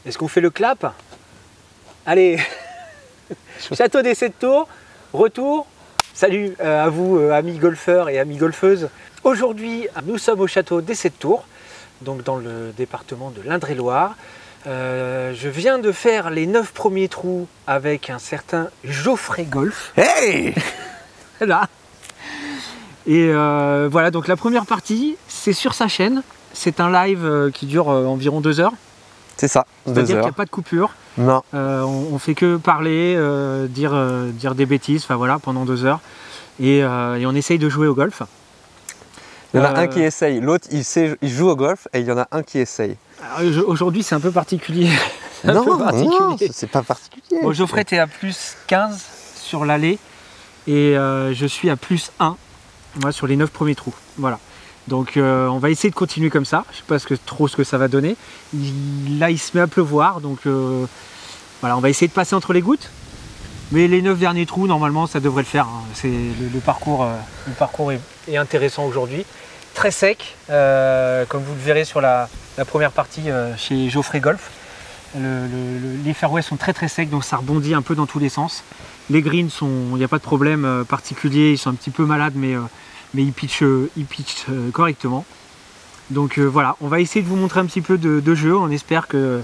Est-ce qu'on fait le clap? Allez. Château des 7 Tours, retour. Salut à vous amis golfeurs et amis golfeuses. Aujourd'hui, nous sommes au château des 7 Tours, donc dans le département de l'Indre-et-Loire. Je viens de faire les 9 premiers trous avec un certain Geoffrey Golf. Hey! Là. Et voilà, donc la première partie, c'est sur sa chaîne. C'est un live qui dure environ 2 heures. C'est ça, 2 C'est-à-dire qu'il heures. n'y a pas de coupure. Non. On fait que parler, dire des bêtises, enfin voilà, pendant 2 heures. Et on essaye de jouer au golf. Il y en a un qui essaye, l'autre il joue au golf et il y en a un qui essaye. Aujourd'hui c'est un peu particulier. Non, c'est pas particulier. Bon, Geoffrey, tu es à plus 15 sur l'allée et je suis à plus 1 moi, sur les 9 premiers trous. Voilà. Donc on va essayer de continuer comme ça. Je ne sais pas trop ce que ça va donner. Là il se met à pleuvoir, donc voilà, on va essayer de passer entre les gouttes. Mais les 9 derniers trous, normalement, ça devrait le faire. Hein. Le parcours est intéressant aujourd'hui. Très sec, comme vous le verrez sur la première partie chez Geoffrey Golf. Les fairways sont très secs, donc ça rebondit un peu dans tous les sens. Les greens, il n'y a pas de problème particulier, ils sont un petit peu malades, mais ils pitchent correctement. Donc voilà, on va essayer de vous montrer un petit peu de jeu. On espère que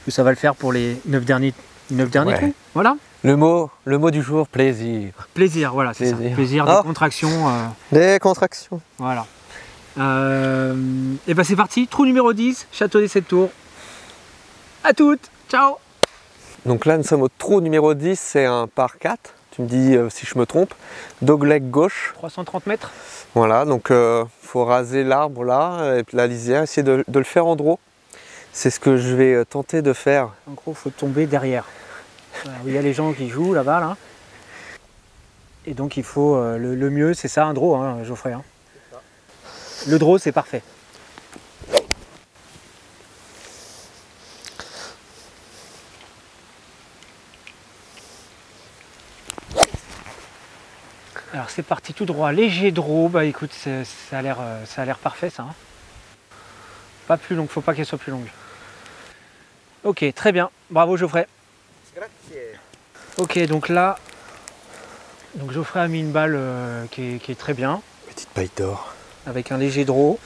ça va le faire pour les 9 derniers trous. Voilà. Le mot du jour, plaisir. Plaisir, voilà, c'est ça. Plaisir, décontraction. Décontraction. Voilà. Et ben c'est parti, trou numéro 10, château des 7 Tours. À toutes, ciao. Donc là, nous sommes au trou numéro 10, c'est un par 4. Tu me dis si je me trompe. Dogleg gauche. 330 mètres. Voilà, donc faut raser l'arbre là, et puis la lisière, essayer de le faire en draw. C'est ce que je vais tenter de faire. En gros, il faut tomber derrière. Voilà, il y a les gens qui jouent là-bas, là. Et donc il faut, le mieux, c'est ça, un draw, hein, Geoffrey. Hein. Le draw, c'est parfait. Alors c'est parti tout droit, léger draw, bah écoute, ça a l'air parfait ça. Hein. Pas plus longue, faut pas qu'elle soit plus longue. Ok, très bien, bravo Geoffrey. Ok, donc là, Geoffrey a mis une balle qui est très bien. Petite paille d'or. Avec un léger draw.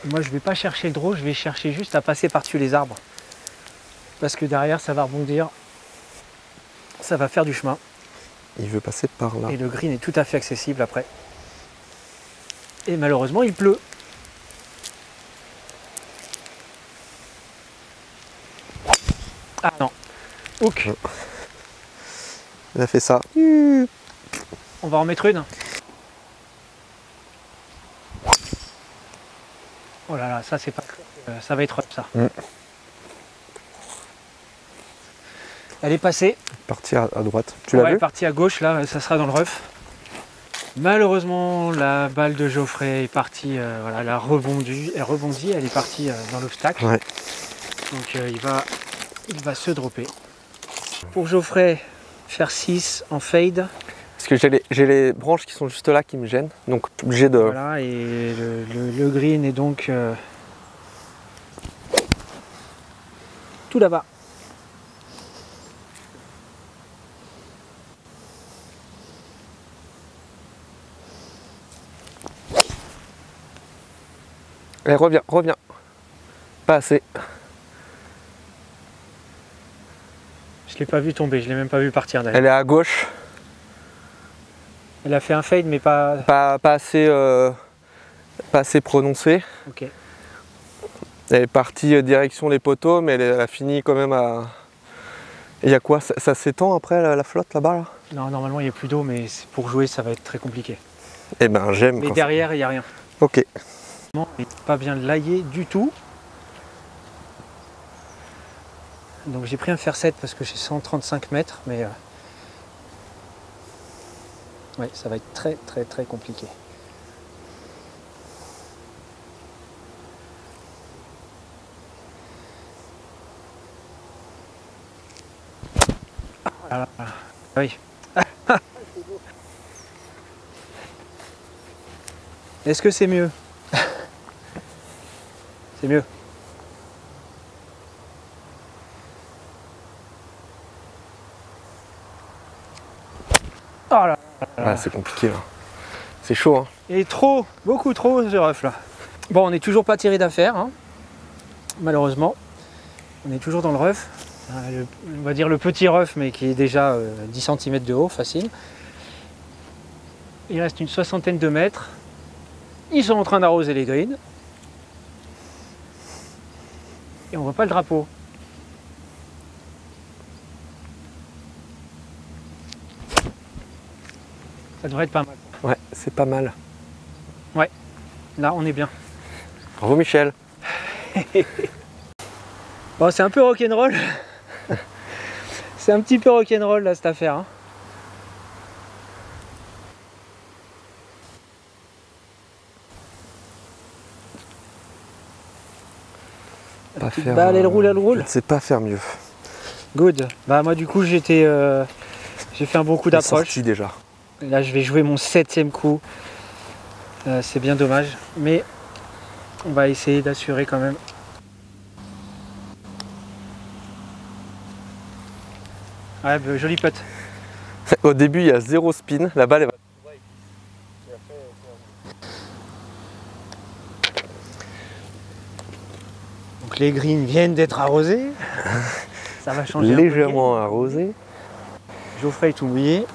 Moi je vais pas chercher le draw, je vais chercher juste à passer par-dessus les arbres. Parce que derrière ça va rebondir, ça va faire du chemin. Il veut passer par là. Et le green est tout à fait accessible après. Et malheureusement il pleut. Ah non. Hook. Il a fait ça. On va en mettre une. Oh là là, ça c'est pas. Ça va être up ça. Elle est passée. Partie à droite. Tu l'as vu? Elle est partie à gauche, là, ça sera dans le rough. Malheureusement, la balle de Geoffrey est partie, voilà, elle rebondit, elle est partie dans l'obstacle. Ouais. Donc il va se dropper. Pour Geoffrey, faire 6 en fade. Parce que j'ai les branches qui sont juste là qui me gênent, donc obligé de... Voilà, et le green est donc tout là-bas. Allez, reviens. Pas assez. Je ne l'ai pas vu tomber, je ne l'ai même pas vu partir d'ailleurs. Elle est à gauche. Elle a fait un fade mais pas... Pas assez prononcé. Ok. Elle est partie direction les poteaux, mais elle a fini quand même à... Il y a quoi? Ça s'étend après la flotte là-bas là? Non, normalement il n'y a plus d'eau, mais pour jouer ça va être très compliqué. Eh ben j'aime. Mais derrière il n'y a rien. Ok. Il n'est pas bien laillé du tout. Donc j'ai pris un fer 7 parce que j'ai 135 mètres, mais ouais, ça va être très compliqué. Ah, oui. Est-ce que c'est mieux? C'est mieux. Oh là. Ouais, c'est compliqué là. C'est chaud, hein. Et trop, beaucoup trop ce rough là. Bon, on n'est toujours pas tiré d'affaire, hein. Malheureusement. On est toujours dans le rough. On va dire le petit rough, mais qui est déjà 10 cm de haut, facile. Il reste une soixantaine de mètres. Ils sont en train d'arroser les greens. Et on voit pas le drapeau. Ça devrait être pas mal. Ouais, c'est pas mal. Ouais, là on est bien. Bravo Michel. Bon, c'est un peu rock'n'roll. C'est un petit peu rock'n'roll là cette affaire. Hein. Pas faire, balle, elle roule, elle Je roule. ne sais pas faire mieux. Good. Bah moi du coup j'ai fait un bon coup d'approche. Sorti déjà. Là je vais jouer mon 7e coup. C'est bien dommage, mais on va essayer d'assurer quand même. Ouais, bah, joli putt. Au début, il y a 0 spin. La balle, elle va. Donc les greens viennent d'être arrosés. Ça va changer Légèrement arrosé. Geoffrey est tout mouillé.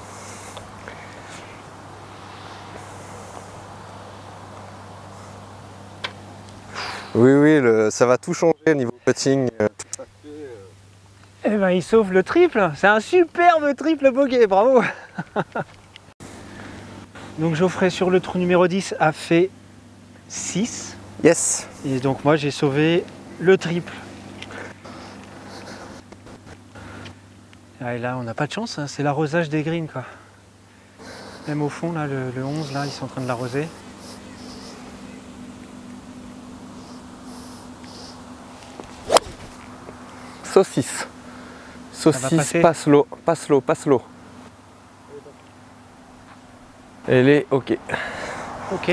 Oui, oui, ça va tout changer au niveau putting. Eh ben il sauve le triple. C'est un superbe triple bogey, bravo. Donc Geoffrey sur le trou numéro 10 a fait 6. Yes. Et donc moi j'ai sauvé le triple. Ah, et là on n'a pas de chance, hein. C'est l'arrosage des greens quoi. Même au fond là, le 11 là, ils sont en train de l'arroser. Saucisse. Saucisse, passe l'eau, passe l'eau, passe l'eau. Elle est ok. Ok.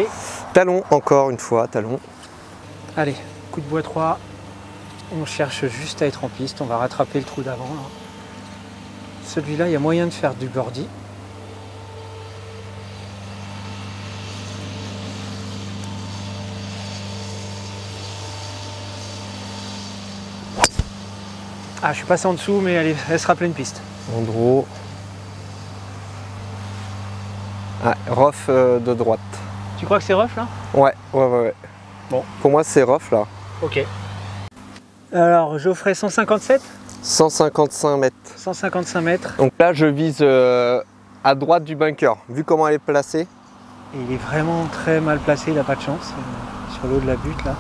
Talon, encore une fois, talon. Allez, coup de bois 3. On cherche juste à être en piste. On va rattraper le trou d'avant. Celui-là, il y a moyen de faire du birdie. Ah, je suis passé en dessous, mais elle sera pleine piste. Andro. Ah, rough de droite. Tu crois que c'est rough là? Ouais. Bon. Pour moi, c'est rough là. Ok. Alors, Geoffrey 157? 155 mètres. 155 mètres. Donc là, je vise à droite du bunker. Vu comment elle est placée. Et il est vraiment très mal placé, il n'a pas de chance. Sur l'eau de la butte là.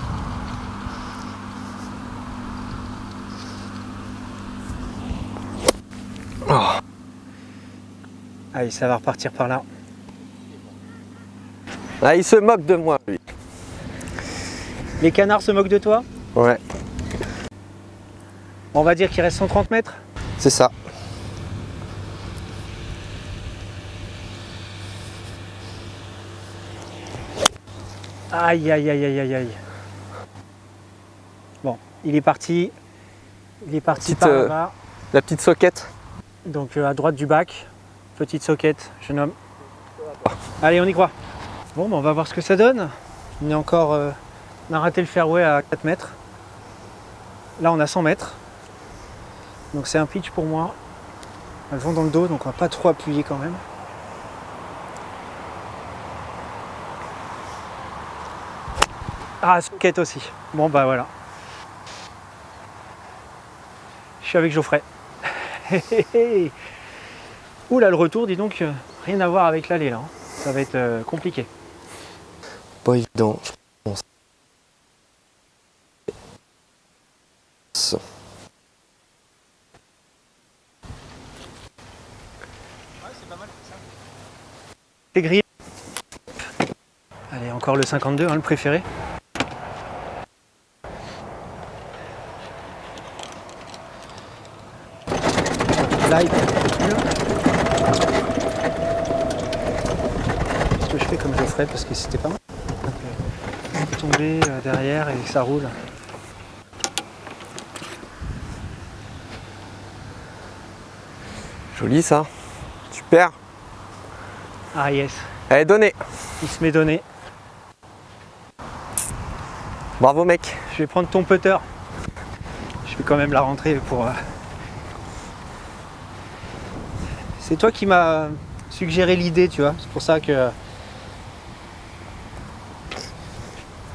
Oh. Allez, ça va repartir par là. Ah, il se moque de moi, lui. Les canards se moquent de toi? Ouais. On va dire qu'il reste 130 mètres. C'est ça. Aïe, aïe, aïe, aïe, aïe, aïe. Bon, il est parti. Il est parti par là-bas. La petite soquette. Donc à droite du bac. Petite soquette, jeune homme. Allez, on y croit. Bon, ben, on va voir ce que ça donne. On est encore... on a raté le fairway à 4 mètres. Là, on a 100 mètres. Donc c'est un pitch pour moi. Elles vont dans le dos, donc on va pas trop appuyer quand même. Ah, socket aussi. Bon, bah voilà. Je suis avec Geoffrey. Ouh là, le retour, dis donc, rien à voir avec l'aller là. Hein. Ça va être compliqué. Pas évident. C'est grillé. Allez, encore le 52, hein, le préféré. Là, il ce que je fais comme je ferais parce que c'était pas mal. Tomber derrière et que ça roule. Joli ça. Super. Ah yes, Allez, donné. il se met donné. Bravo mec. Je vais prendre ton putter. Je vais quand même la rentrer pour... C'est toi qui m'as suggéré l'idée, tu vois. C'est pour ça que...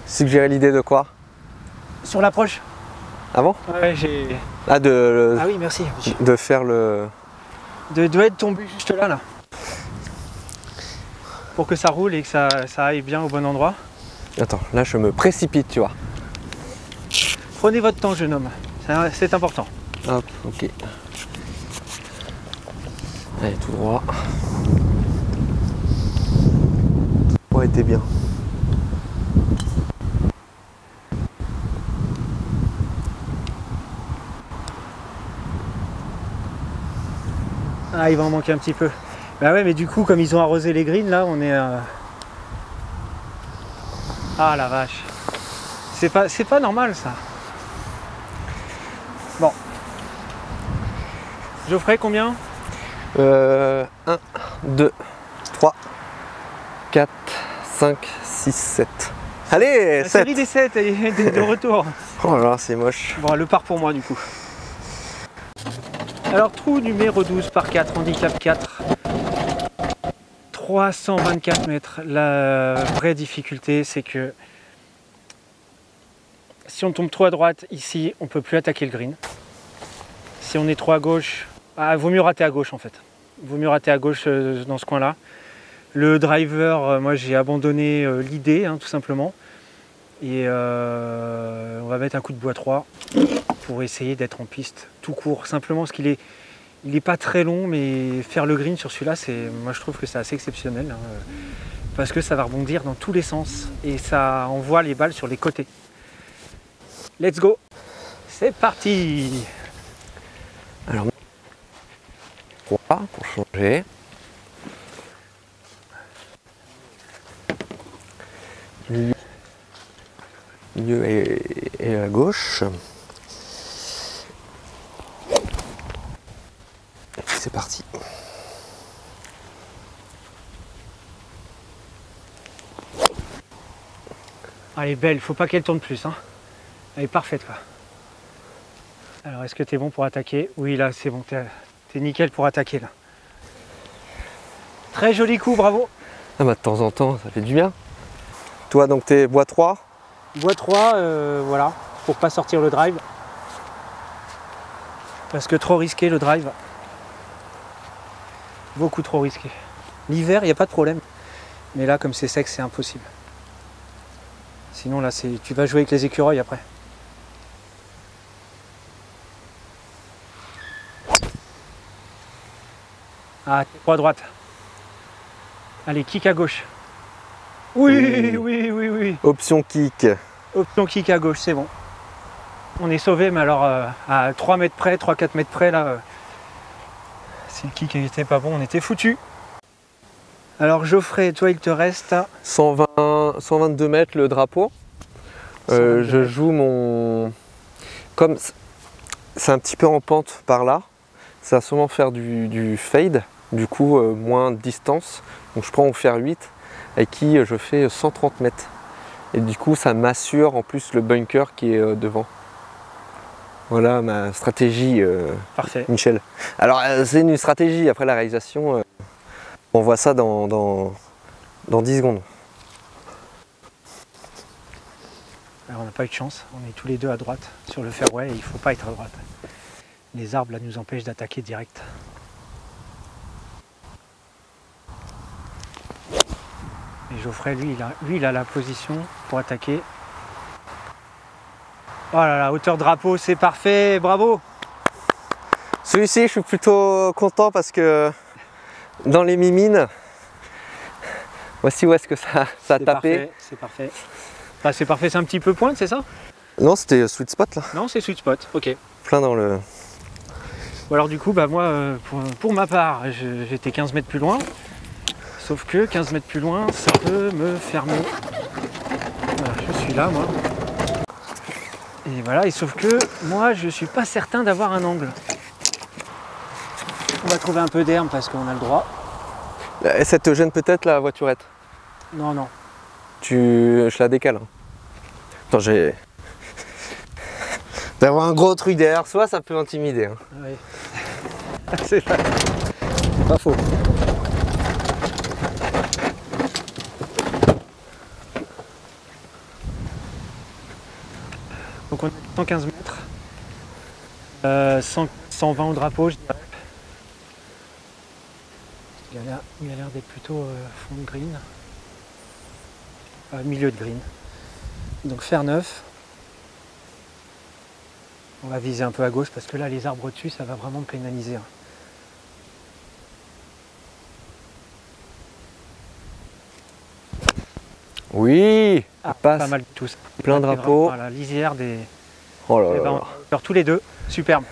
Suggérer l'idée de quoi? Sur l'approche. Ah bon? Ouais, j'ai... Ah, Ah oui, merci. de faire le... De être tombé juste là, là. Pour que ça roule et que ça aille bien au bon endroit. Attends, là je me précipite, tu vois. Prenez votre temps, jeune homme. C'est important. Hop, ok. Allez, tout droit. Ouais, t'es bien. Ah, il va en manquer un petit peu. Bah ouais, mais du coup, comme ils ont arrosé les greens, là, on est... Ah la vache. C'est pas normal, ça. Bon. Geoffrey, combien? 1, 2, 3, 4, 5, 6, 7. Allez, La 7. série des 7 est de retour. Oh là là, c'est moche. Bon, le par pour moi, du coup. Alors, trou numéro 12 par 4, handicap 4. 324 mètres. La vraie difficulté, c'est que si on tombe trop à droite, ici, on ne peut plus attaquer le green. Si on est trop à gauche, vaut mieux rater à gauche en fait. Vaut mieux rater à gauche dans ce coin-là. Le driver, moi j'ai abandonné l'idée, hein, tout simplement. Et on va mettre un coup de bois 3 pour essayer d'être en piste tout court. Simplement parce qu'il est... Il n'est pas très long, mais faire le green sur celui-là, moi je trouve que c'est assez exceptionnel. Hein, parce que ça va rebondir dans tous les sens et ça envoie les balles sur les côtés. Let's go! C'est parti! Alors, 3 pour changer. Milieu et à gauche. C'est parti. Elle est belle, faut pas qu'elle tourne plus. Hein. Elle est parfaite là. Alors est-ce que tu es bon pour attaquer? Oui là c'est bon, t'es nickel pour attaquer là. Très joli coup, bravo. Ah bah de temps en temps ça fait du bien. Toi donc t'es bois 3? Bois 3, voilà, pour pas sortir le drive. Parce que trop risqué le drive. Beaucoup trop risqué. L'hiver, il n'y a pas de problème. Mais là, comme c'est sec, c'est impossible. Sinon, là, tu vas jouer avec les écureuils après. Ah, trop à droite. Allez, kick à gauche. Oui, oui, oui, oui. Option kick. Option kick à gauche, c'est bon. On est sauvé, mais alors à 3 mètres près, 3-4 mètres près, là... Si le kick n'était pas bon, on était foutu. Alors Geoffrey, toi il te reste 122 mètres le drapeau. Je joue mon... Comme c'est un petit peu en pente par là, ça va sûrement faire du fade, du coup moins de distance. Donc je prends au fer 8 avec qui je fais 130 mètres. Et du coup ça m'assure en plus le bunker qui est devant. Voilà ma stratégie, Parfait. Michel. Alors c'est une stratégie, après la réalisation, on voit ça dans 10 secondes. Alors on n'a pas eu de chance, on est tous les deux à droite sur le fairway et il ne faut pas être à droite. Les arbres là nous empêchent d'attaquer direct. Et Geoffrey, lui il a la position pour attaquer. Oh là là, hauteur drapeau, c'est parfait, bravo! Celui-ci, je suis plutôt content parce que dans les mimines, voici où est-ce que ça a tapé. C'est parfait. Bah, c'est parfait, c'est un petit peu pointe, c'est ça? Non, c'était sweet spot là. Non, c'est sweet spot, ok. Plein dans le... Ou alors du coup, bah moi, pour ma part, j'étais 15 mètres plus loin. Sauf que 15 mètres plus loin, ça peut me fermer. Voilà, je suis là, moi. Et voilà, et sauf que moi, je suis pas certain d'avoir un angle. On va trouver un peu d'herbe parce qu'on a le droit. Ça te gêne peut-être la voiturette? Non, non. Je la décale. Hein. Attends, j'ai... D'avoir un gros truc derrière soi, ça peut intimider. Hein. Oui. C'est pas faux. Donc on a 115 mètres. 120 au drapeau, je dirais. Il a l'air d'être plutôt fond de green. Milieu de green. Donc fer neuf. On va viser un peu à gauche parce que là les arbres dessus ça va vraiment me pénaliser. Hein. Oui, pas mal du tout. Ça. Plein de drapeaux. À la lisière des... Oh là là. Ben, on va faire tous les deux. Superbe.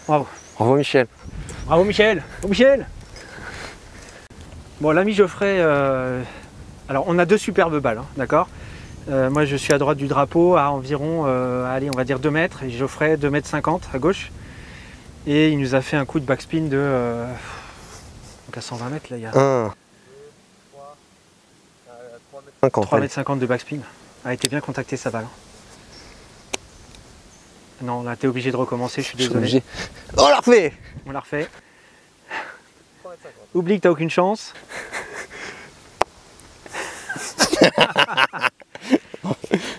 Bravo. Bravo Michel. Bravo Michel. Oh Michel. Bon l'ami Geoffrey, alors on a deux superbes balles, hein, d'accord. Moi je suis à droite du drapeau à environ, allez on va dire 2 mètres et Geoffrey 2 mètres 50 à gauche. Et il nous a fait un coup de backspin de... donc à 120 mètres là il y a... 3 mètres 50 de backspin. A été bien contacté sa balle. Non là t'es obligé de recommencer, je suis désolé. On l'a refait. On l'a refait. Oublie que t'as aucune chance.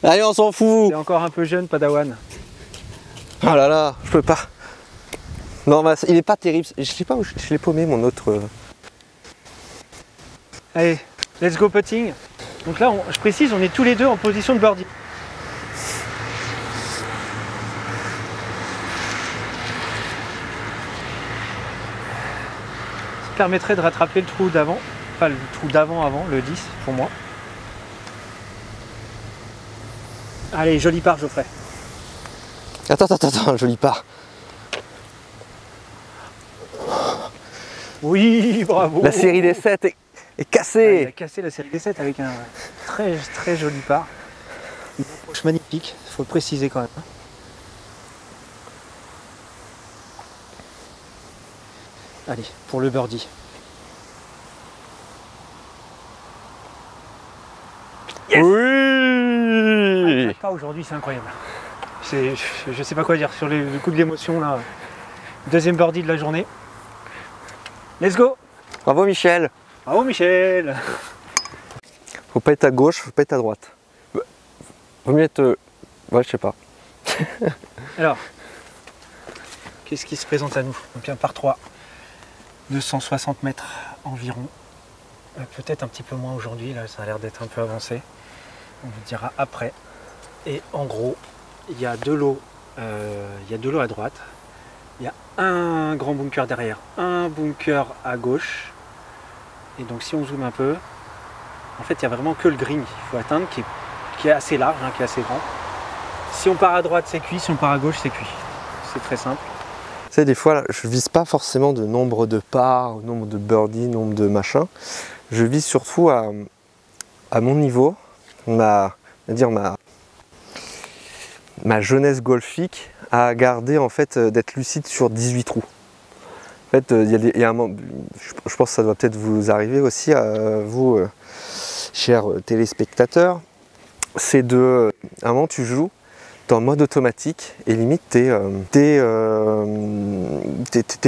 Allez, on s'en fout. T'es encore un peu jeune, Padawan. Oh là là, je peux pas. Non, bah, il est pas terrible. Je sais pas où je l'ai paumé, mon autre. Allez, let's go putting. Donc là, je précise, on est tous les deux en position de birdie. Ça permettrait de rattraper le trou d'avant. Enfin, le trou d'avant avant, le 10 pour moi. Allez, joli part, Geoffrey. Attends, joli part. Oui, bravo. La série des 7 est cassée. Ouais, il a cassé la série des 7 avec un très joli part. Une approche magnifique, il faut le préciser quand même. Allez, pour le birdie. Yes. Oui. Pas aujourd'hui, c'est incroyable. Je sais pas quoi dire sur le coup de l'émotion là. Deuxième birdie de la journée. Let's go. Bravo Michel. Bravo Michel. Faut pas être à gauche, faut pas être à droite. Vaut mieux être... Ouais, je sais pas. Alors, qu'est-ce qui se présente à nous? Donc un par 3, 260 mètres environ. Peut-être un petit peu moins aujourd'hui, là ça a l'air d'être un peu avancé. On vous dira après. Et en gros, il y a de l'eau à droite. Il y a un grand bunker derrière, un bunker à gauche. Et donc si on zoome un peu, en fait il n'y a vraiment que le green qu'il faut atteindre, qui est assez large, hein, qui est assez grand. Si on part à droite c'est cuit, si on part à gauche c'est cuit. C'est très simple. Tu sais, des fois, là, je vise pas forcément de nombre de parts, nombre de birdies, nombre de machins. Je vise surtout à mon niveau, ma jeunesse golfique, à garder en fait d'être lucide sur 18 trous. En fait, il y a un moment, je pense que ça doit peut-être vous arriver aussi à vous, chers téléspectateurs, c'est à un moment tu joues, t'es en mode automatique et limite t'es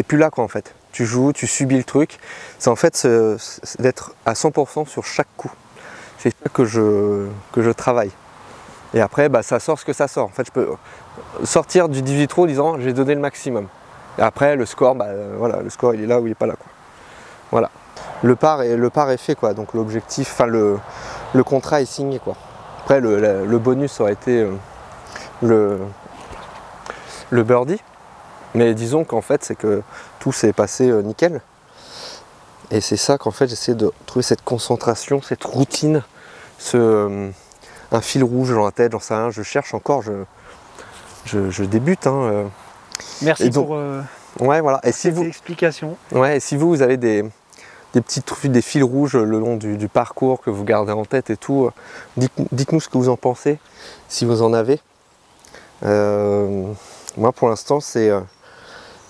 plus là quoi en fait. Tu joues, tu subis le truc. C'est en fait d'être à 100% sur chaque coup. C'est ça que je travaille. Et après, bah, ça sort ce que ça sort. En fait, je peux sortir du 18 trous en disant j'ai donné le maximum. Et après, le score, bah, voilà, le score il est là ou il n'est pas là, quoi. Voilà. Le par est fait, quoi. Donc l'objectif, enfin le contrat est signé, quoi. Après, le bonus aurait été le birdie. Mais disons qu'en fait, c'est que tout s'est passé nickel. Et c'est ça qu'en fait, j'essaie de trouver cette concentration, cette routine, un fil rouge dans la tête, j'en sais rien, je cherche encore, je débute. Hein. Merci donc, pour ouais, voilà. Et si cette explication. Ouais, et si vous avez des petits trucs, des fils rouges le long du parcours que vous gardez en tête et tout, dites-nous ce que vous en pensez, si vous en avez. Moi pour l'instant c'est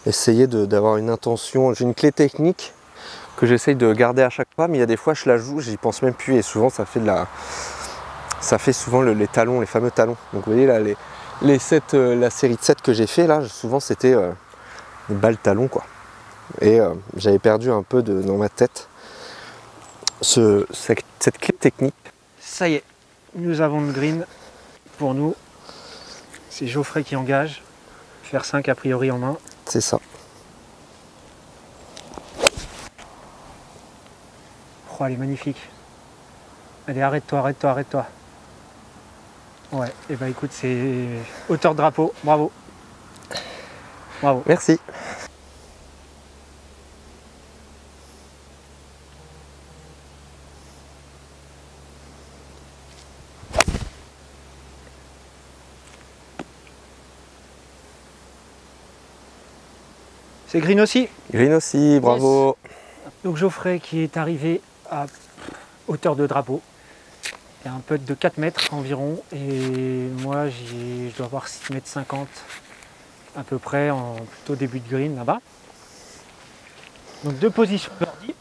essayer d'avoir une intention, j'ai une clé technique que j'essaye de garder à chaque fois, mais il y a des fois je la joue, j'y pense même plus et souvent ça fait souvent les talons, les fameux talons. Donc vous voyez là la série de 7 que j'ai fait là, souvent c'était des balles talons quoi. Et j'avais perdu un peu dans ma tête cette clé technique. Ça y est, nous avons le green pour nous. C'est Geoffrey qui engage. Faire 5 a priori en main. C'est ça. Oh, elle est magnifique. Allez, arrête-toi, arrête-toi, arrête-toi. Ouais, et bah écoute, c'est hauteur de drapeau. Bravo. Bravo. Merci. C'est green aussi. Green aussi, bravo. Yes. Donc Geoffrey qui est arrivé à hauteur de drapeau. Il y a un putt de 4 mètres environ et moi je dois avoir 6 mètres 50 à peu près, plutôt début de green là-bas. Donc 2 positions birdie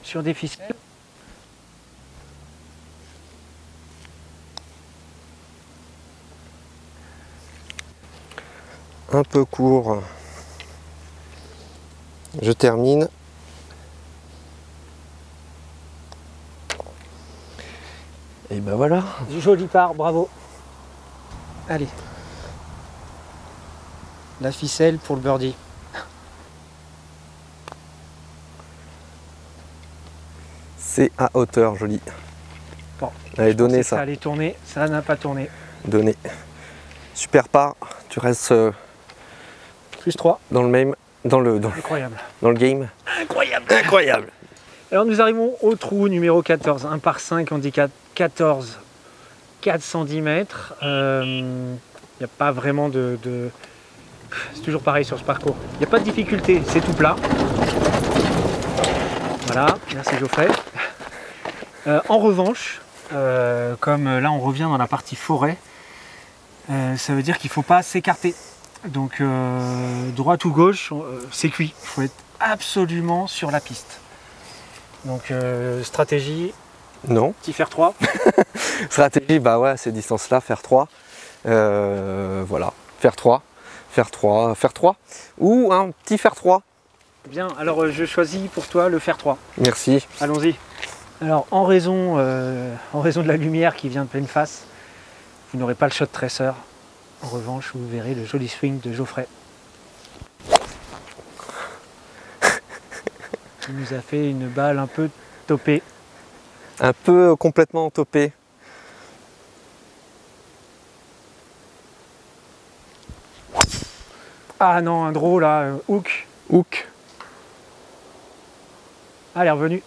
sur des ficelles. Un peu court. Je termine. Et ben voilà. Joli part, bravo. Allez. La ficelle pour le birdie. C'est à hauteur, joli. Bon, allez, donnez ça. Ça allait tourner, ça n'a pas tourné. Donnez. Super part, tu restes Plus 3. dans le même, Incroyable. dans le game. Incroyable. Incroyable. Alors nous arrivons au trou numéro 14, 1 par 5, handicap 14, 410 mètres. Il n'y a pas vraiment de... C'est toujours pareil sur ce parcours. Il n'y a pas de difficulté, c'est tout plat. Voilà, merci Geoffrey. En revanche, comme là on revient dans la partie forêt, ça veut dire qu'il ne faut pas s'écarter. Donc droite ou gauche, c'est cuit. Il faut être absolument sur la piste. Donc stratégie, Non. petit fer 3. Stratégie, bah ouais, ces distances-là, faire 3. Voilà, faire 3, faire 3, faire 3. Ou un petit faire 3. Bien, alors je choisis pour toi le fer 3. Merci. Allons-y. Alors en raison de la lumière qui vient de pleine face, vous n'aurez pas le shot tracer. En revanche, vous verrez le joli swing de Geoffrey. Il nous a fait une balle un peu topée. Un peu complètement topé. Ah non, un draw là, hook. Hook. Ah, elle est revenue.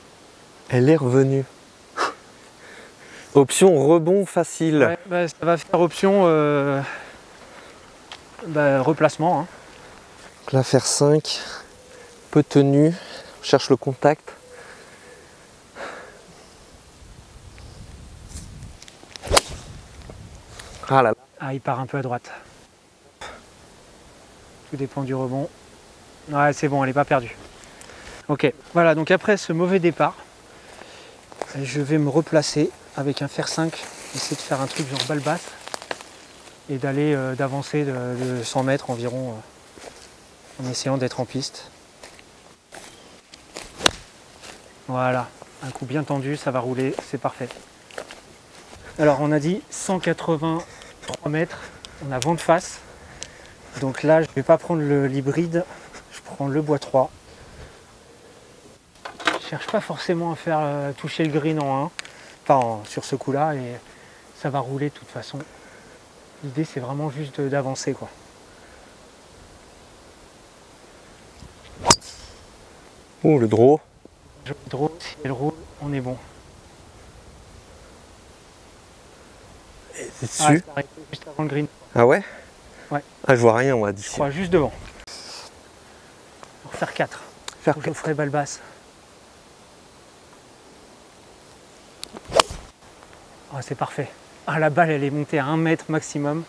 Elle est revenue. Option rebond facile. Ouais, bah, ça va faire option replacement. Hein. Donc là, faire 5. Peu tenu. On cherche le contact. Ah là là. Ah, il part un peu à droite. Tout dépend du rebond. Ouais, c'est bon, elle n'est pas perdue. Ok, voilà, donc après ce mauvais départ, je vais me replacer avec un fer 5, essayer de faire un truc genre balle basse et d'avancer de 100 mètres environ en essayant d'être en piste. Voilà, un coup bien tendu, ça va rouler, c'est parfait. Alors on a dit 183 mètres, on a vent de face. Donc là, je ne vais pas prendre l'hybride, je prends le bois 3. Je cherche pas forcément à faire toucher le green en 1, enfin sur ce coup-là, et ça va rouler de toute façon. L'idée, c'est vraiment juste d'avancer, quoi. Ouh, le draw. Je draw, si elle roule, on est bon. C'est Ah, dessus. ça arrive juste avant le green. Ah ouais? Ouais. Ah, je vois rien, moi, Je d'ici. crois juste devant. Pour faire 4. Faire Je ferai balle basse. Ah, c'est parfait. Ah, la balle, elle est montée à 1 mètre maximum.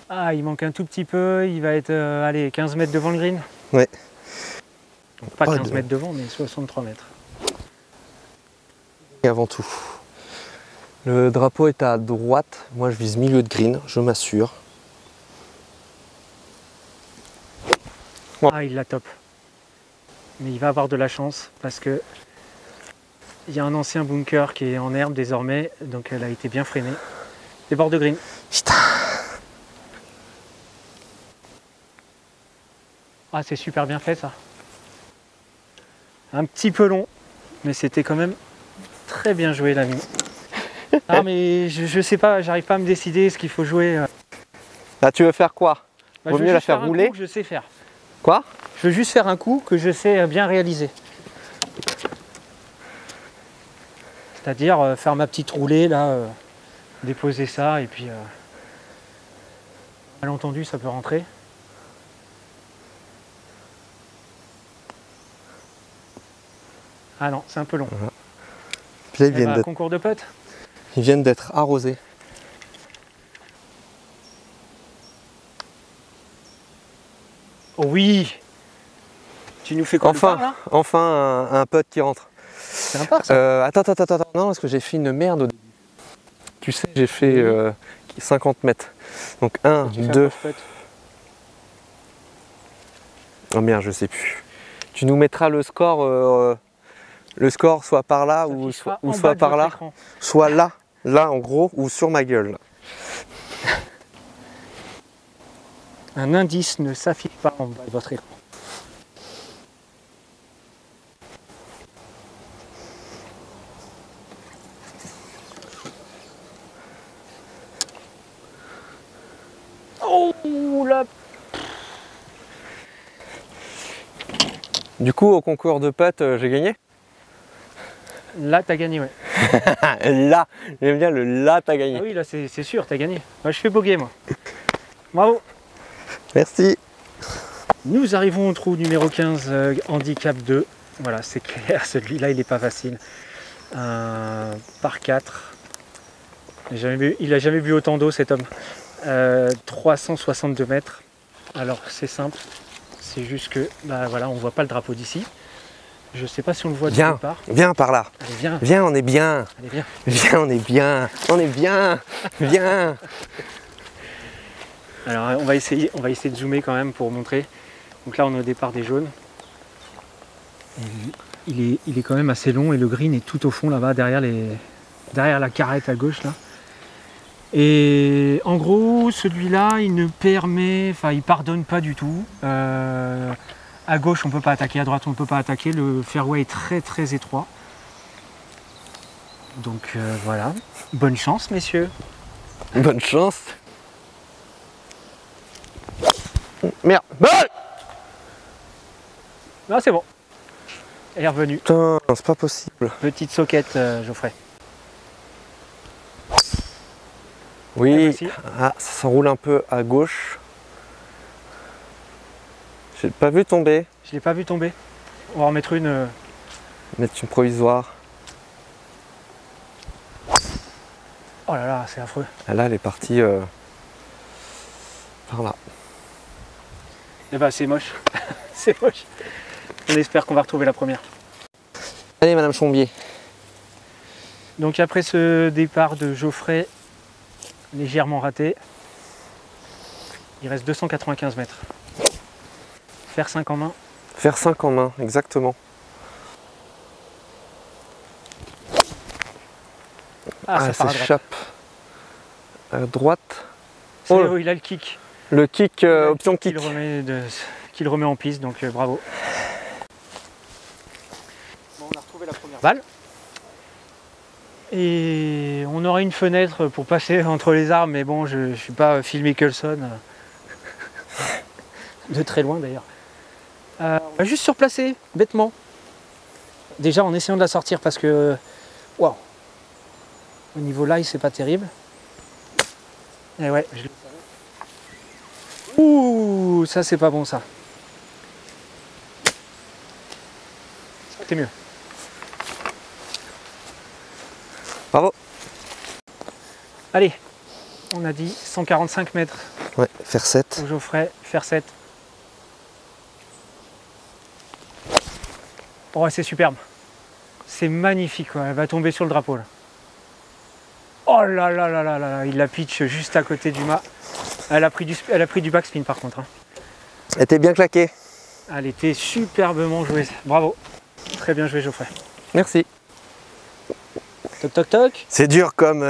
Ah, il manque un tout petit peu. Il va être, allez, 15 mètres devant le green. Ouais. Donc pas 15 mètres devant, mais 63 mètres. Et avant tout, le drapeau est à droite. Moi, je vise milieu de green, je m'assure. Ah, il la top. Mais il va avoir de la chance parce que il y a un ancien bunker qui est en herbe désormais, donc elle a été bien freinée. Des bords de green. Putain. Ah, c'est super bien fait ça. Un petit peu long, mais c'était quand même très bien joué l'ami. Ah mais je sais pas, j'arrive pas à me décider ce qu'il faut jouer. Là, tu veux faire quoi? Bah, Vaut mieux la faire rouler. Que je sais faire. Quoi? Je veux juste faire un coup que je sais bien réaliser. C'est-à-dire faire ma petite roulée là, déposer ça et puis malentendu ça peut rentrer. Ah non, c'est un peu long. Voilà. Puis là, Eh bah, concours de putt. ils viennent d'être arrosés. Oh oui. Tu nous fais quoi? Enfin un putt qui rentre. C'est un par ça. Attends, non, parce que j'ai fait une merde au début. Tu sais, j'ai fait 50 mètres. Donc 1, 2. Oh merde, je sais plus. Tu nous mettras le score soit par là ou soit par là. Soit là en gros, ou sur ma gueule. Un indice ne s'affiche pas en bas de votre écran. Oh là. Du coup, au concours de putt, j'ai gagné. Là, t'as gagné, ouais. Là, j'aime bien le là, t'as gagné. Ah oui, là, c'est sûr, t'as gagné. Moi, je fais bogey, moi. Bravo. Merci. Nous arrivons au trou numéro 15, handicap 2. Voilà, c'est clair, celui-là, il n'est pas facile. Par 4. Il n'a jamais bu autant d'eau, cet homme. 362 mètres. Alors, c'est simple. C'est juste que, bah voilà, on voit pas le drapeau d'ici. Je sais pas si on le voit du départ. Viens par là. Allez, viens. Viens, on est bien. Allez, viens. Viens, on est bien. On est bien. Viens. Alors, on va essayer de zoomer quand même pour montrer. Donc là, on est au départ des jaunes. Il est quand même assez long et le green est tout au fond là-bas, derrière la carrette à gauche là. Et en gros, celui-là, il pardonne pas du tout. À gauche, on peut pas attaquer, à droite, on peut pas attaquer. Le fairway est très très étroit. Donc voilà. Bonne chance, messieurs. Bonne chance. Merde. Balle. Non, c'est bon. Elle est revenue. Putain, c'est pas possible. Petite soquette, Geoffrey. Oui, ah, ça s'enroule un peu à gauche. J'ai pas vu tomber. Je l'ai pas vu tomber. On va en mettre une. Mettre une provisoire. Oh là là, c'est affreux. Ah, là, elle est partie par là. Eh ben, c'est moche. C'est moche. On espère qu'on va retrouver la première. Allez, Madame Chombier. Donc après ce départ de Geoffrey, légèrement raté, il reste 295 mètres. Faire 5 en main. Faire 5 en main, exactement. Ah, ça s'échappe à droite. Oh, il a le kick. Le kick, option kick. Qu'il remet en piste, donc bravo. Bon, on a retrouvé la première balle. Et on aurait une fenêtre pour passer entre les arbres, mais bon, je ne suis pas Phil Mickelson. De très loin d'ailleurs. On va juste surplacer, bêtement. Déjà en essayant de la sortir parce que... Waouh. Au niveau live, c'est pas terrible. Et ouais, je l'ai. Ouh, ça c'est pas bon ça. C'est mieux. Bravo. Allez, on a dit 145 mètres. Ouais, faire 7. Pour Geoffrey, faire 7. Oh, c'est superbe. C'est magnifique, quoi. Elle va tomber sur le drapeau là. Oh là là là là là, il la pitch juste à côté du mât. Elle a pris du backspin par contre. Hein. Elle était bien claquée. Elle était superbement jouée. Bravo. Très bien joué, Geoffrey. Merci. Toc toc toc. C'est dur comme...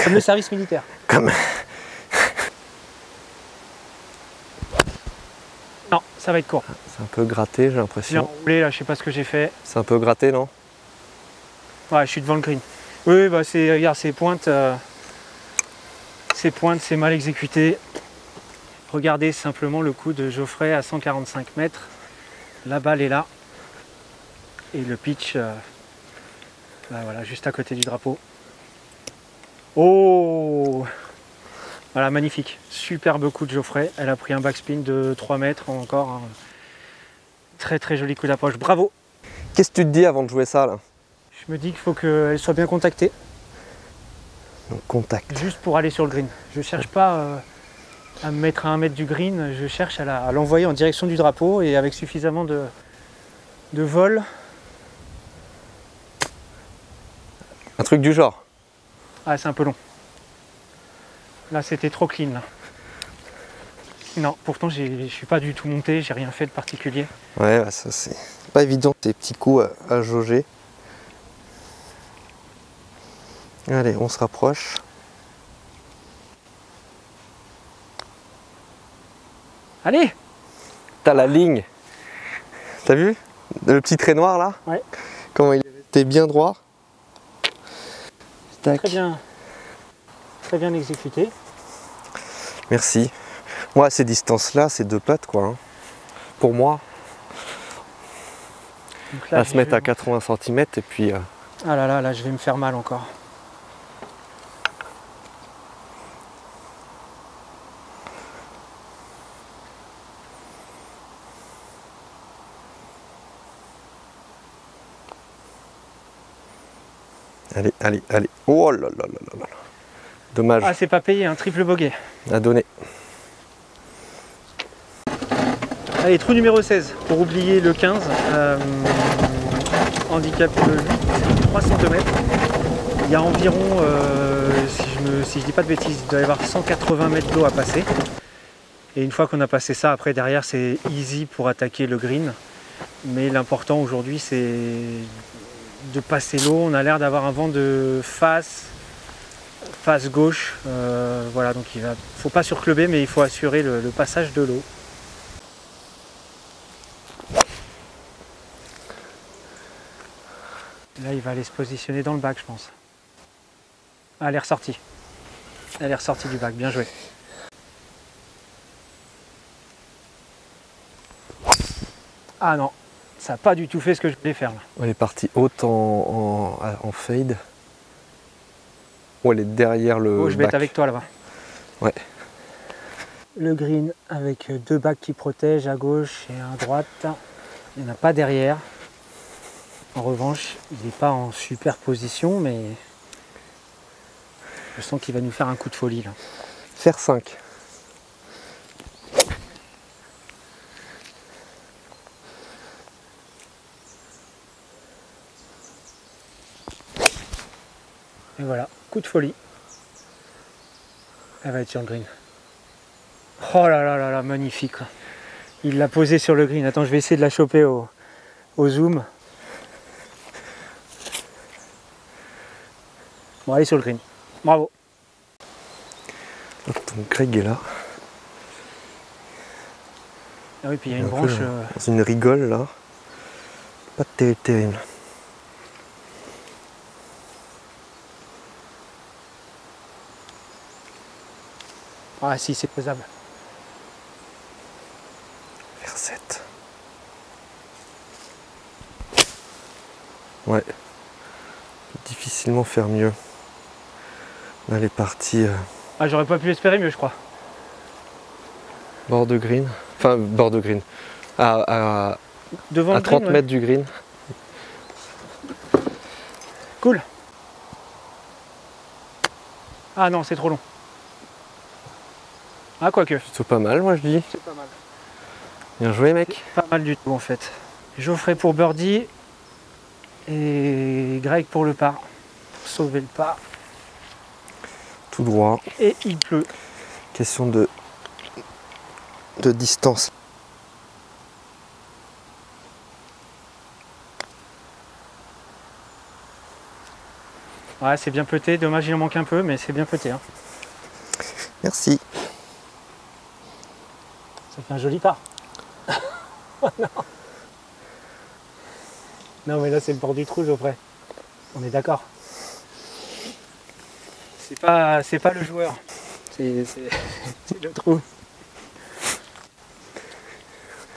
Comme le service militaire. Comme... Non, ça va être court. C'est un peu gratté, j'ai J'ai l'impression. enroulé là, je sais pas ce que j'ai fait. C'est un peu gratté, non? Ouais, je suis devant le green. Oui, bah c'est, regarde, ces pointes, c'est mal exécuté. Regardez simplement le coup de Geoffrey à 145 mètres. La balle est là. Et le pitch, bah voilà, juste à côté du drapeau. Oh! Voilà, magnifique. Superbe coup de Geoffrey. Elle a pris un backspin de 3 mètres encore. Hein. Très très joli coup d'approche. Bravo! Qu'est-ce que tu te dis avant de jouer ça, là? Je me dis qu'il faut qu'elle soit bien contactée. Donc, contact. Juste pour aller sur le green. Je cherche pas à me mettre à 1 mètre du green, je cherche à l'envoyer en direction du drapeau et avec suffisamment de vol. Un truc du genre. Ah, c'est un peu long. Là, c'était trop clean. Là. Non, pourtant, je suis pas du tout monté, j'ai rien fait de particulier. Ouais, bah ça c'est pas évident, tes petits coups à jauger. Allez, on se rapproche. Allez! T'as la ligne. T'as vu? Le petit trait noir là? Ouais. Comment il était bien droit. Tac. Très bien exécuté. Merci. Moi, à ces distances-là, c'est 2 putts quoi. Hein. Pour moi, Donc là, à se mettre à 80 cm et puis... Ah là là, là, je vais me faire mal encore. Allez, allez, allez. Oh là là là là là. Dommage. Ah, c'est pas payé, un triple bogey. À donner. Allez, trou numéro 16, pour oublier le 15. Handicap 8, 302 mètres. Il y a environ, si je dis pas de bêtises, il doit y avoir 180 mètres d'eau à passer. Et une fois qu'on a passé ça, après derrière c'est easy pour attaquer le green. Mais l'important aujourd'hui c'est de passer l'eau. On a l'air d'avoir un vent de face gauche. Voilà, donc il faut pas surclubber, mais il faut assurer le passage de l'eau. Là, il va aller se positionner dans le bac, je pense. Ah, elle est ressortie. Elle est ressortie du bac, bien joué. Ah non, ça n'a pas du tout fait ce que je voulais faire là. Elle est partie haute en fade. Oh, elle est derrière le Oh, je vais bac. être avec toi là-bas. Ouais. Le green avec 2 bacs qui protègent à gauche et à droite. Il n'y en a pas derrière. En revanche, il n'est pas en superposition, mais je sens qu'il va nous faire un coup de folie là. Faire 5. Et voilà, coup de folie. Elle va être sur le green. Oh là là là là, magnifique. Il l'a posée sur le green. Attends, je vais essayer de la choper au zoom. Bon, elle est sur le green. Bravo. Donc Greg est là. Ah oui, puis il y a une Un peu branche. dans une rigole là. Pas terrible. Ah si, c'est faisable. Vers 7. Ouais. Difficilement faire mieux. Là, elle est partie Ah, j'aurais pas pu espérer mieux, je crois. bord de green. Enfin, bord de green. À Devant le 30 green, ouais. mètres du green. Cool. Ah non, c'est trop long. Ah, quoique. Plutôt pas mal, moi je dis. C'est pas mal. Bien joué, mec. Pas mal du tout, en fait. Geoffrey pour birdie et Greg pour le par. Pour sauver le par. Tout droit. Et il pleut. Question de distance. Ouais, c'est bien peuté. Dommage, il en manque un peu, mais c'est bien peuté. Hein. Merci. Ça fait un joli pas. Oh non. Non, mais là, c'est le bord du trou, Geoffrey. On est d'accord. C'est pas le joueur. C'est le trou.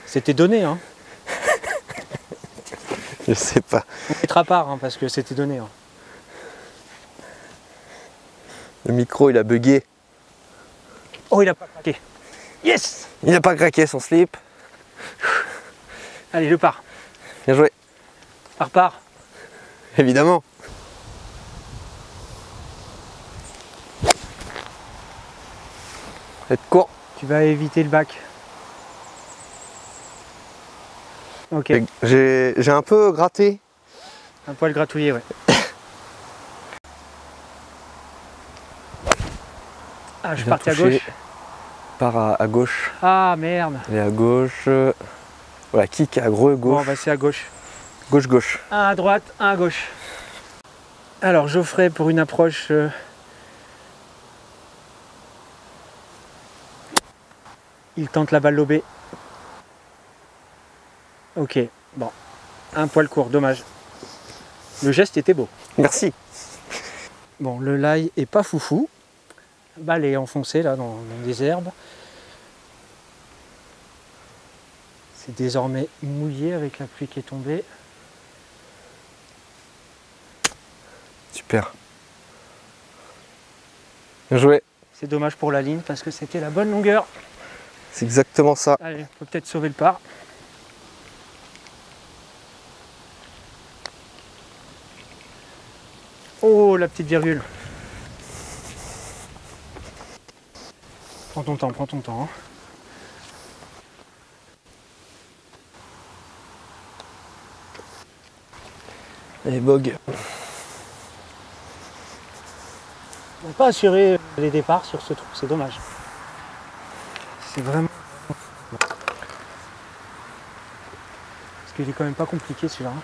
C'était donné, hein. Je sais pas. On mettra part, hein, parce que c'était donné. Hein. Le micro, il a bugué. Oh, il a pas craqué. Yes! Il n'a pas craqué son slip. Allez, le par. Bien joué. Par. Évidemment. Être court. Tu vas éviter le bac. Ok. J'ai un peu gratté. Un poil gratouillé, ouais. Ah, je suis parti à gauche. Part à gauche. Ah, merde. Et à gauche. Voilà, kick à gros gauche. Bon, bah c'est à gauche. Gauche. Un à droite, un à gauche. Alors, Geoffrey pour une approche. Il tente la balle lobée. Ok, bon. Un poil court, dommage. Le geste était beau. Merci. Bon, le lie est pas foufou. La balle est enfoncée là dans des herbes. C'est désormais mouillé avec la pluie qui est tombée. Super. Bien joué. C'est dommage pour la ligne parce que c'était la bonne longueur. C'est exactement ça. Allez, on peut peut-être sauver le par. Oh, la petite virgule. Prends ton temps. Hein. Allez, bog. On n'a pas assuré les départs sur ce trou, c'est dommage. C'est vraiment... Parce qu'il est quand même pas compliqué celui-là. Hein.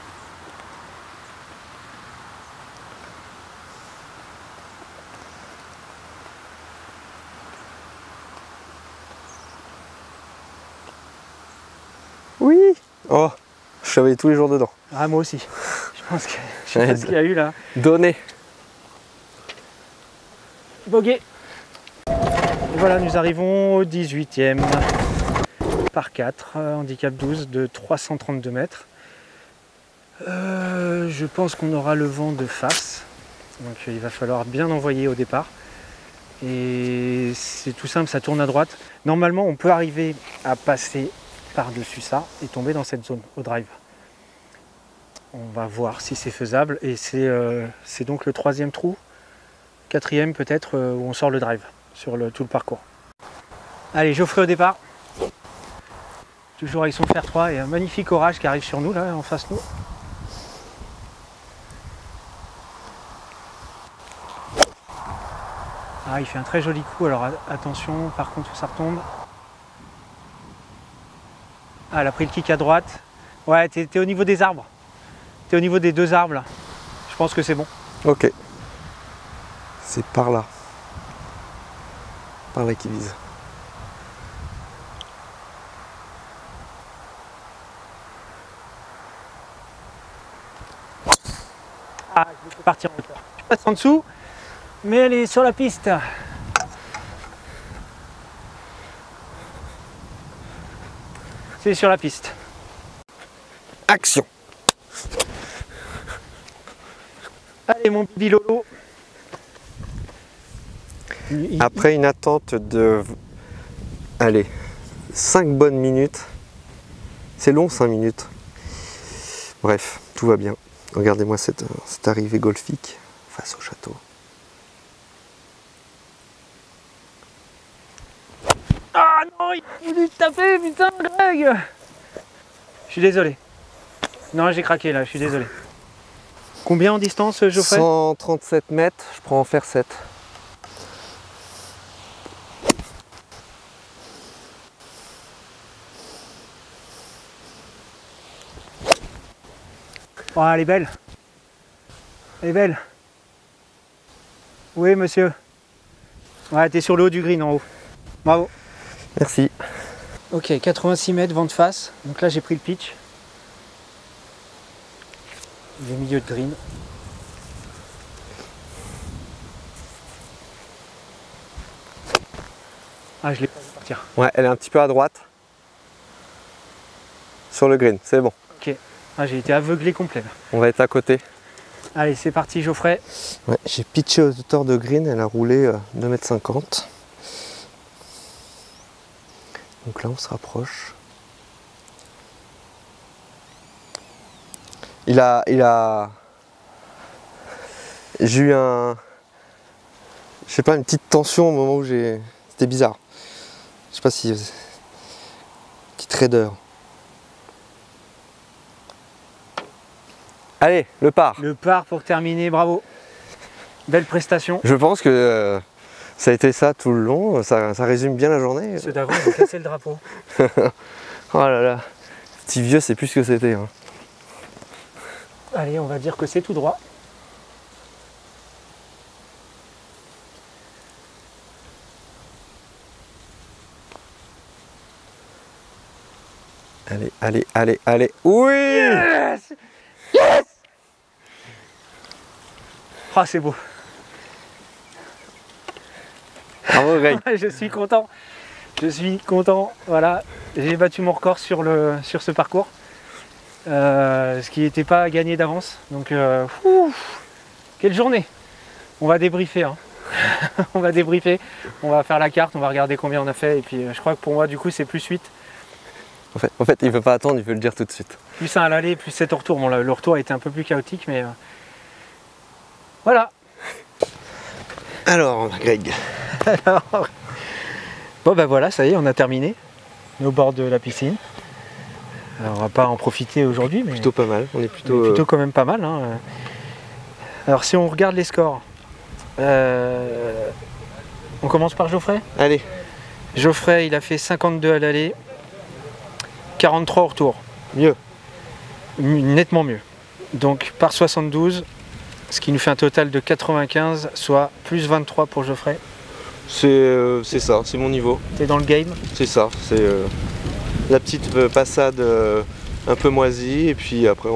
Oui. Oh, je travaille tous les jours dedans. Ah, moi aussi. Je pense que je sais pas ce qu'il y a eu là. Donné. Bogué. Et voilà, nous arrivons au 18e par 4, handicap 12 de 332 mètres. Je pense qu'on aura le vent de face, donc il va falloir bien envoyer au départ. Et c'est tout simple, ça tourne à droite. Normalement, on peut arriver à passer par-dessus ça et tomber dans cette zone au drive. On va voir si c'est faisable. Et c'est donc le 3e trou, 4e peut-être, où on sort le drive sur tout le parcours. Allez, Geoffrey au départ. Toujours avec son fer 3 et un magnifique orage qui arrive sur nous, là, en face de nous. Ah, il fait un très joli coup, alors attention, par contre ça retombe. Ah, elle a pris le kick à droite. Ouais, t'es au niveau des arbres. T'es au niveau des 2 arbres là. Je pense que c'est bon. Ok. C'est par là. Par là qu'il vise. Ah, je vais partir en hauteur. Je passe en dessous, mais elle est sur la piste. C'est sur la piste. Action. Allez, mon petit Lolo. Après une attente de... Allez, 5 bonnes minutes. C'est long 5 minutes. Bref, tout va bien. Regardez-moi cette arrivée golfique face au château. Ah non, il a voulu te taper, putain, Greg. Je suis désolé. Non, j'ai craqué là, je suis désolé. Combien en distance, Geoffrey? 137 mètres, je prends en fer 7. Oh, elle est belle. Elle est belle. Oui, monsieur. Ouais, t'es sur le haut du green en haut. Bravo. Merci. Ok, 86 mètres, vent de face. Donc là, j'ai pris le pitch. Du milieu de green. Ah, je l'ai pas vu partir. Ouais, elle est un petit peu à droite. Sur le green, c'est bon. Ok. Ah, j'ai été aveuglé complet là. On va être à côté. Allez, c'est parti, Geoffrey. Ouais, j'ai pitché aux hauteur de green, elle a roulé 2,50 m. Donc là, on se rapproche. J'ai eu je sais pas, une petite tension au moment où c'était bizarre. Je sais pas si... Petit trader. Allez, le par. Le par pour terminer, bravo. Belle prestation. Je pense que ça a été ça tout le long, ça résume bien la journée. Ceux d'avant, ils ont cassé le drapeau. Oh là là, petit vieux, c'est plus ce que c'était. Hein. Allez, on va dire que c'est tout droit. Allez, allez, allez, allez. Oui! Yes! Yes! Ah, c'est beau. Bravo Greg. Je suis content. Je suis content. Voilà, j'ai battu mon record sur ce parcours. Ce qui n'était pas gagné d'avance. Donc, quelle journée! On va débriefer. Hein. On va débriefer. On va faire la carte. On va regarder combien on a fait. Et puis, je crois que pour moi, du coup, c'est plus 8. En fait, il ne veut pas attendre, il veut le dire tout de suite. Plus 1 à l'aller, plus 7 au retour. Bon, le retour a été un peu plus chaotique, mais voilà. Alors, Greg. Alors, bon, ben voilà, ça y est, on a terminé. On est au bord de la piscine. Alors, on va pas en profiter aujourd'hui, mais Plutôt pas mal. On est plutôt, plutôt quand même pas mal. Hein. Alors, si on regarde les scores, on commence par Geoffrey. Allez. Geoffrey, il a fait 52 à l'aller, 43 au retour. Mieux. Nettement mieux. Donc par 72, ce qui nous fait un total de 95, soit plus 23 pour Geoffrey. C'est ça, c'est mon niveau. T'es dans le game. C'est ça, c'est la petite passade un peu moisie et puis après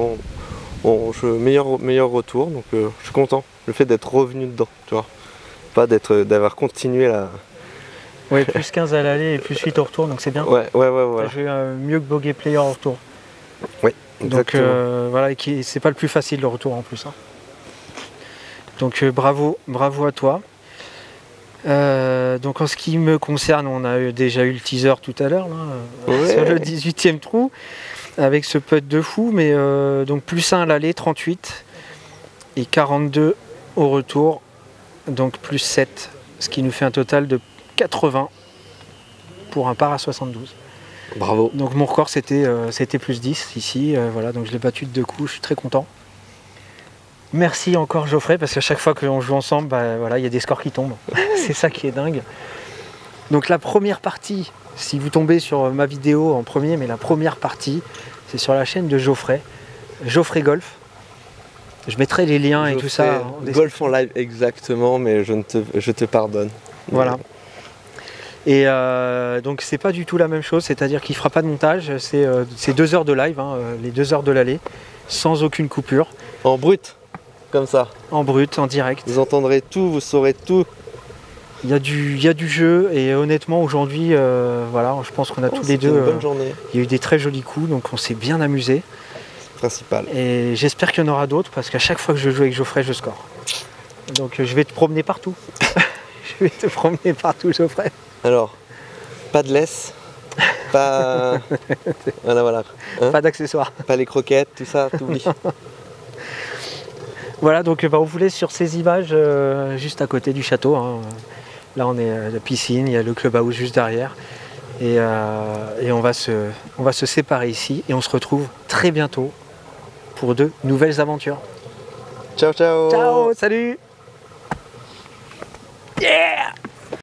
meilleur retour, donc je suis content. Le fait d'être revenu dedans, tu vois. Pas d'avoir continué là. Ouais, plus 15 à l'aller et plus 8 au retour, donc c'est bien. Ouais. T'as joué mieux que Bogey Player au retour. Oui, donc exactement. voilà, c'est pas le plus facile le retour en plus. Hein. Donc bravo à toi. Donc en ce qui me concerne, on a déjà eu le teaser tout à l'heure sur le 18e trou avec ce putt de fou, mais donc plus 1 à l'aller, 38 et 42 au retour, donc plus 7, ce qui nous fait un total de 80 pour un par à 72. Bravo. Donc mon record c'était plus 10 ici, voilà, donc je l'ai battu de 2 coups, je suis très content. Merci encore Geoffrey, parce qu'à chaque fois qu'on joue ensemble, voilà, il y a des scores qui tombent. C'est ça qui est dingue. Donc la première partie, si vous tombez sur ma vidéo en premier, mais la première partie, c'est sur la chaîne de Geoffrey, Geoffrey Golf. Je mettrai les liens et tout ça. Golf en live exactement, mais je te pardonne. Voilà. Et donc c'est pas du tout la même chose, c'est-à-dire qu'il fera pas de montage, c'est 2 heures de live, hein, les 2 heures de l'aller, sans aucune coupure. En brut, comme ça. En brut, en direct. Vous entendrez tout, vous saurez tout. Il y a du jeu et honnêtement aujourd'hui, voilà, je pense qu'on a tous les deux. Une bonne journée. Il y a eu des très jolis coups, donc on s'est bien amusé. Principal. Et j'espère qu'il y en aura d'autres parce qu'à chaque fois que je joue avec Geoffrey, je score. Donc je vais te promener partout. Je vais te promener partout, Geoffrey. Alors, pas de laisse, pas. voilà. Hein, pas d'accessoires. Pas les croquettes, tout ça, t'oublies. Voilà, donc on vous laisse sur ces images juste à côté du château. Hein. Là, on est à la piscine, il y a le clubhouse juste derrière. Et on va se séparer ici et on se retrouve très bientôt pour de nouvelles aventures. Ciao, ciao. Ciao, salut. Yeah.